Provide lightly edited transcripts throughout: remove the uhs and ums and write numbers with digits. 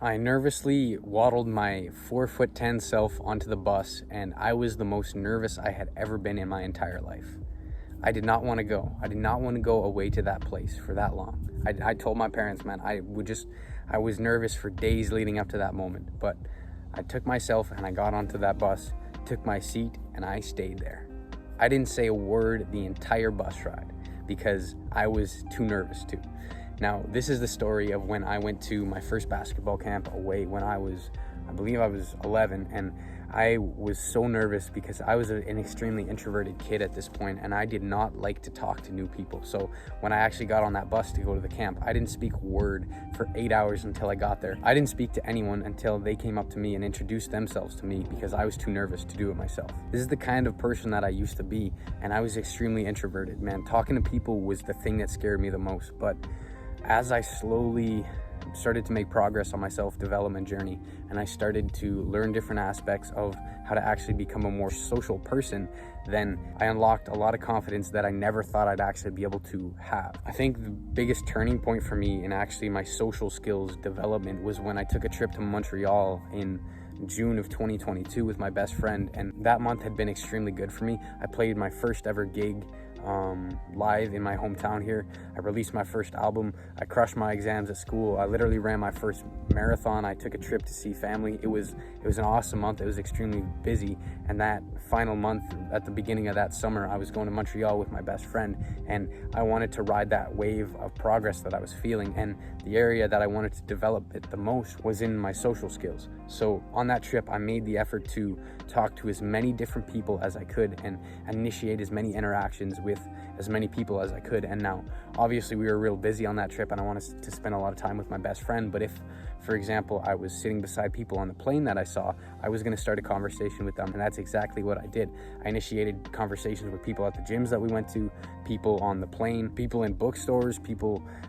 I nervously waddled my 4'10" self onto the bus, and I was the most nervous I had ever been in my entire life. I did not want to go. I did not want to go away to that place for that long. I told my parents, man, I was nervous for days leading up to that moment. But I took myself and I got onto that bus, took my seat, and I stayed there. I didn't say a word the entire bus ride because I was too nervous to. Now, this is the story of when I went to my first basketball camp away when I believe I was 11, and I was so nervous because I was an extremely introverted kid at this point, and I did not like to talk to new people. So when I actually got on that bus to go to the camp, I didn't speak a word for 8 hours until I got there. I didn't speak to anyone until they came up to me and introduced themselves to me because I was too nervous to do it myself. This is the kind of person that I used to be, and I was extremely introverted, man. Talking to people was the thing that scared me the most. But as I slowly started to make progress on my self-development journey, and I started to learn different aspects of how to actually become a more social person, then I unlocked a lot of confidence that I never thought I'd actually be able to have. I think the biggest turning point for me in actually my social skills development was when I took a trip to Montreal in June of 2022 with my best friend, and that month had been extremely good for me. I played my first ever gig live in my hometown here. I released my first album. I crushed my exams at school. I literally ran my first marathon. I took a trip to see family. It was an awesome month. It was extremely busy, and that final month at the beginning of that summer, I was going to Montreal with my best friend, and I wanted to ride that wave of progress that I was feeling, and the area that I wanted to develop it the most was in my social skills. So on that trip, I made the effort to talk to as many different people as I could and initiate as many interactions with as many people as I could. And now, obviously, we were real busy on that trip, and I wanted to spend a lot of time with my best friend. But if, for example, I was sitting beside people on the plane that I saw, I was going to start a conversation with them, and that's exactly what I did. I initiated conversations with people at the gyms that we went to, people on the plane, people in bookstores,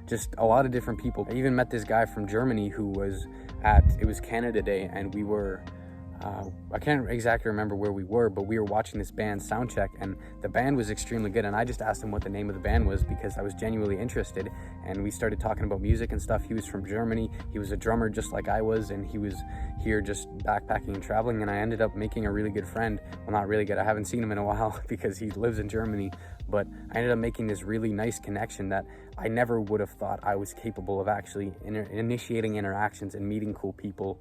just a lot of different people. I even met this guy from Germany who was it was Canada Day, and we were I can't exactly remember where we were, but we were watching this band soundcheck, and the band was extremely good, and I just asked him what the name of the band was because I was genuinely interested, and we started talking about music and stuff. He was from Germany. He was a drummer just like I was, and he was here just backpacking and traveling, and I ended up making a really good friend. Well, not really good. I haven't seen him in a while because he lives in Germany, but I ended up making this really nice connection that I never would have thought I was capable of actually initiating interactions and meeting cool people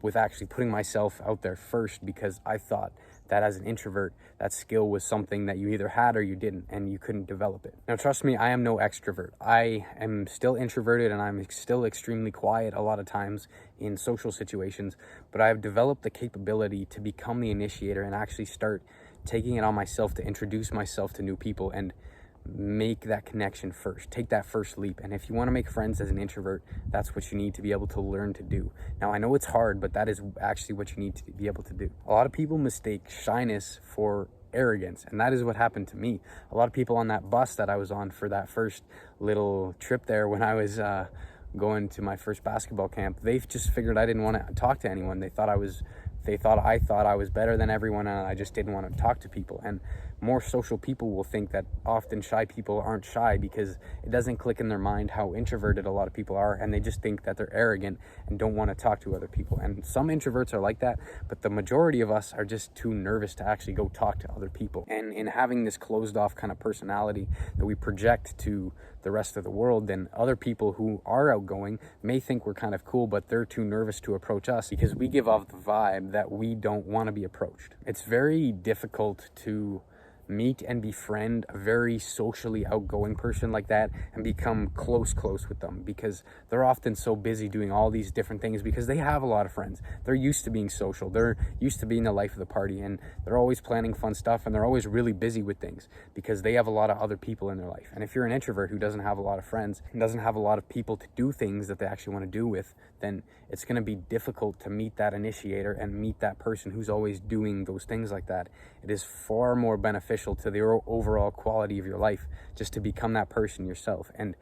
with actually putting myself out there first, because I thought that as an introvert, that skill was something that you either had or you didn't, and you couldn't develop it. Now, trust me, I am no extrovert. I am still introverted, and I'm still extremely quiet a lot of times in social situations, but I have developed the capability to become the initiator and actually start taking it on myself to introduce myself to new people and make that connection first. Take that first leap. And if you want to make friends as an introvert, that's what you need to be able to learn to do. Now, I know it's hard, but that is actually what you need to be able to do. A lot of people mistake shyness for arrogance, and that is what happened to me. A lot of people on that bus that I was on for that first little trip there when I was going to my first basketball camp, they just figured I didn't want to talk to anyone. They thought I thought I was better than everyone, and I just didn't want to talk to people. And more social people will think that often shy people aren't shy because it doesn't click in their mind how introverted a lot of people are, and they just think that they're arrogant and don't want to talk to other people. And some introverts are like that, but the majority of us are just too nervous to actually go talk to other people. And in having this closed off kind of personality that we project to the rest of the world, then other people who are outgoing may think we're kind of cool, but they're too nervous to approach us because we give off the vibe that we don't want to be approached. It's very difficult to meet and befriend a very socially outgoing person like that and become close with them, because they're often so busy doing all these different things because they have a lot of friends. They're used to being social. They're used to being the life of the party, and they're always planning fun stuff, and they're always really busy with things because they have a lot of other people in their life. And if you're an introvert who doesn't have a lot of friends and doesn't have a lot of people to do things that they actually want to do with, then it's going to be difficult to meet that initiator and meet that person who's always doing those things like that. It is far more beneficial to the overall quality of your life just to become that person yourself. And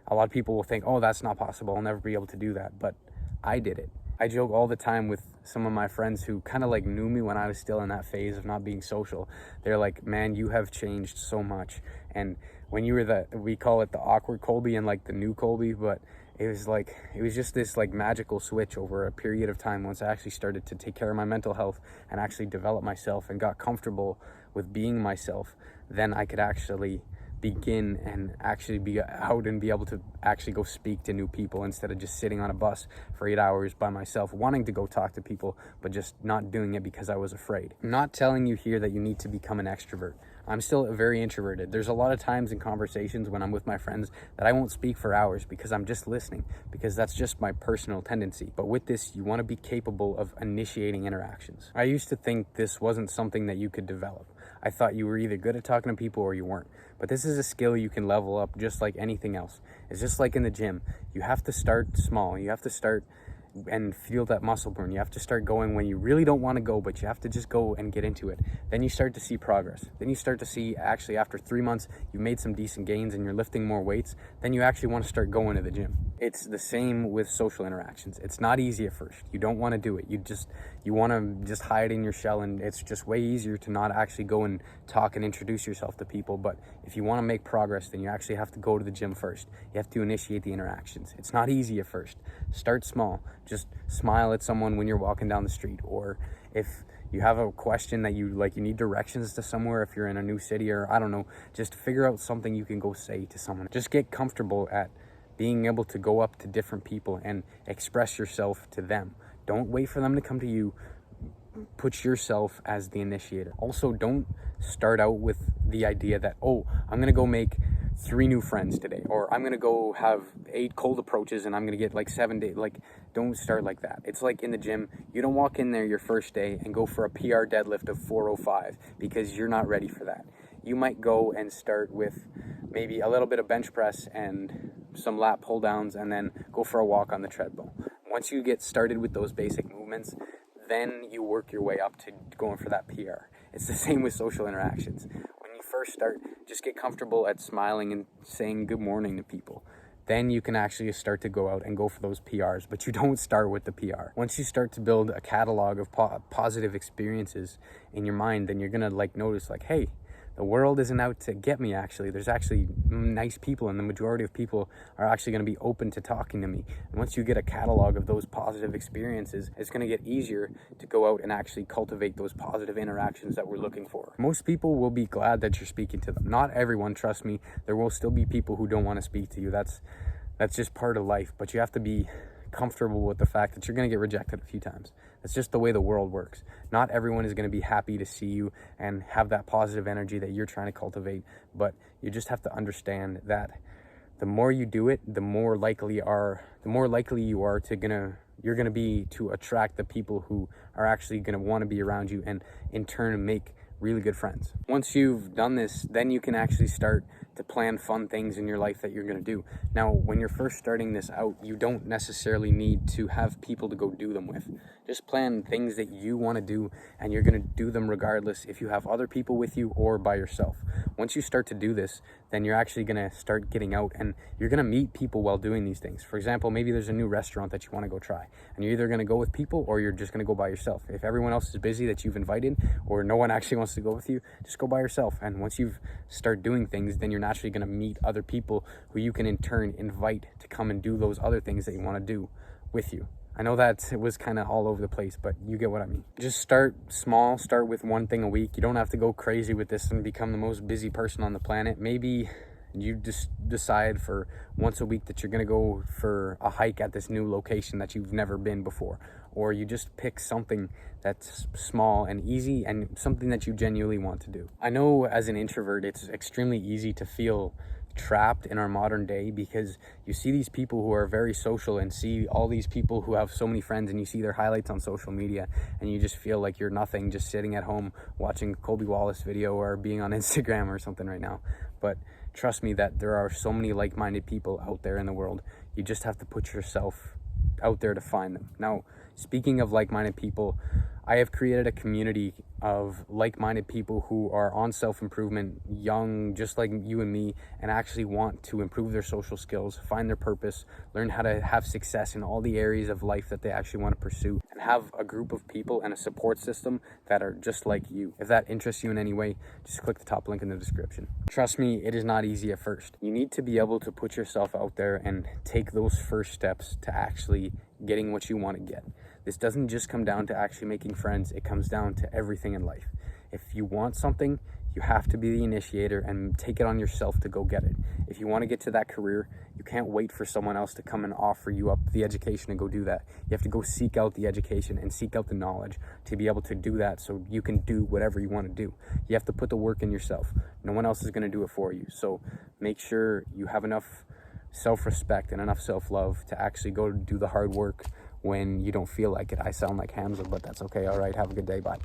a lot of people will think, oh, that's not possible, I'll never be able to do that. But I did it. I joke all the time with some of my friends who kind of like knew me when I was still in that phase of not being social. They're like, man, you have changed so much. And when you were we call it the awkward Colby and like the new Colby, but it was just this like magical switch over a period of time. Once I actually started to take care of my mental health and actually develop myself and got comfortable with being myself, then I could actually begin and actually be out and be able to actually go speak to new people instead of just sitting on a bus for 8 hours by myself, wanting to go talk to people, but just not doing it because I was afraid. I'm not telling you here that you need to become an extrovert. I'm still very introverted. There's a lot of times in conversations when I'm with my friends that I won't speak for hours because I'm just listening, because that's just my personal tendency. But with this, you want to be capable of initiating interactions. I used to think this wasn't something that you could develop. I thought you were either good at talking to people or you weren't. But this is a skill you can level up just like anything else. It's just like in the gym. You have to start small. You have to start and feel that muscle burn. You have to start going when you really don't want to go, but you have to just go and get into it. Then you start to see progress. Then you start to see, actually after 3 months, you've made some decent gains and you're lifting more weights. Then you actually want to start going to the gym. It's the same with social interactions. It's not easy at first. You don't want to do it. You want to just hide in your shell, and it's just way easier to not actually go and talk and introduce yourself to people. But if you want to make progress, then you actually have to go to the gym first. You have to initiate the interactions. It's not easy at first. Start small. Just smile at someone when you're walking down the street, or if you have a question that you need directions to somewhere, if you're in a new city, or I don't know, just figure out something you can go say to someone. Just get comfortable at being able to go up to different people and express yourself to them. Don't wait for them to come to you. Put yourself as the initiator. Also, don't start out with the idea that, oh, I'm gonna go make 3 new friends today, or I'm gonna go have 8 cold approaches and I'm gonna get like 7 days. Like, don't start like that. It's like in the gym, you don't walk in there your first day and go for a PR deadlift of 405 because you're not ready for that. You might go and start with maybe a little bit of bench press and some lat pull downs, and then go for a walk on the treadmill. Once you get started with those basic movements, then you work your way up to going for that PR. It's the same with social interactions. When you first start, just get comfortable at smiling and saying good morning to people. Then you can actually start to go out and go for those PRs, but you don't start with the PR. Once you start to build a catalog of positive experiences in your mind, then you're gonna notice hey, the world isn't out to get me, actually. There's actually nice people, and the majority of people are actually going to be open to talking to me. And once you get a catalog of those positive experiences, it's going to get easier to go out and actually cultivate those positive interactions that we're looking for. Most people will be glad that you're speaking to them. Not everyone, trust me. There will still be people who don't want to speak to you. That's just part of life, but you have to be comfortable with the fact that you're going to get rejected a few times. That's just the way the world works. Not everyone is going to be happy to see you and have that positive energy that you're trying to cultivate, but you just have to understand that the more you do it, the more likely you are you're going to be to attract the people who are actually going to want to be around you, and in turn make really good friends. Once you've done this, then you can actually start to plan fun things in your life that you're going to do. Now, when you're first starting this out, you don't necessarily need to have people to go do them with. Just plan things that you want to do, and you're going to do them regardless if you have other people with you or by yourself. Once you start to do this, then you're actually going to start getting out, and you're going to meet people while doing these things. For example, maybe there's a new restaurant that you want to go try, and you're either going to go with people or you're just going to go by yourself. If everyone else is busy that you've invited, or no one actually wants to go with you, just go by yourself. And once you start doing things, then you're naturally going to meet other people who you can in turn invite to come and do those other things that you want to do with you. I know that it was kind of all over the place, but you get what I mean. Just start small, start with one thing a week. You don't have to go crazy with this and become the most busy person on the planet. Maybe you just decide for once a week that you're going to go for a hike at this new location that you've never been before. Or you just pick something that's small and easy and something that you genuinely want to do. I know as an introvert, it's extremely easy to feel trapped in our modern day, because you see these people who are very social and see all these people who have so many friends, and you see their highlights on social media, and you just feel like you're nothing, just sitting at home watching Kobe Wallace video or being on Instagram or something right now. But trust me that there are so many like-minded people out there in the world. You just have to put yourself out there to find them. Now, speaking of like-minded people, I have created a community of like-minded people who are on self-improvement, young, just like you and me, and actually want to improve their social skills, find their purpose, learn how to have success in all the areas of life that they actually want to pursue, and have a group of people and a support system that are just like you. If that interests you in any way, just click the top link in the description. Trust me, it is not easy at first. You need to be able to put yourself out there and take those first steps to actually getting what you want to get. This doesn't just come down to actually making friends, it comes down to everything in life. If you want something, you have to be the initiator and take it on yourself to go get it. If you want to get to that career, you can't wait for someone else to come and offer you up the education and go do that. You have to go seek out the education and seek out the knowledge to be able to do that, so you can do whatever you want to do. You have to put the work in yourself. No one else is going to do it for you. So make sure you have enough self-respect and enough self-love to actually go do the hard work when you don't feel like it. I sound like Hamza, but that's okay. All right, have a good day. Bye.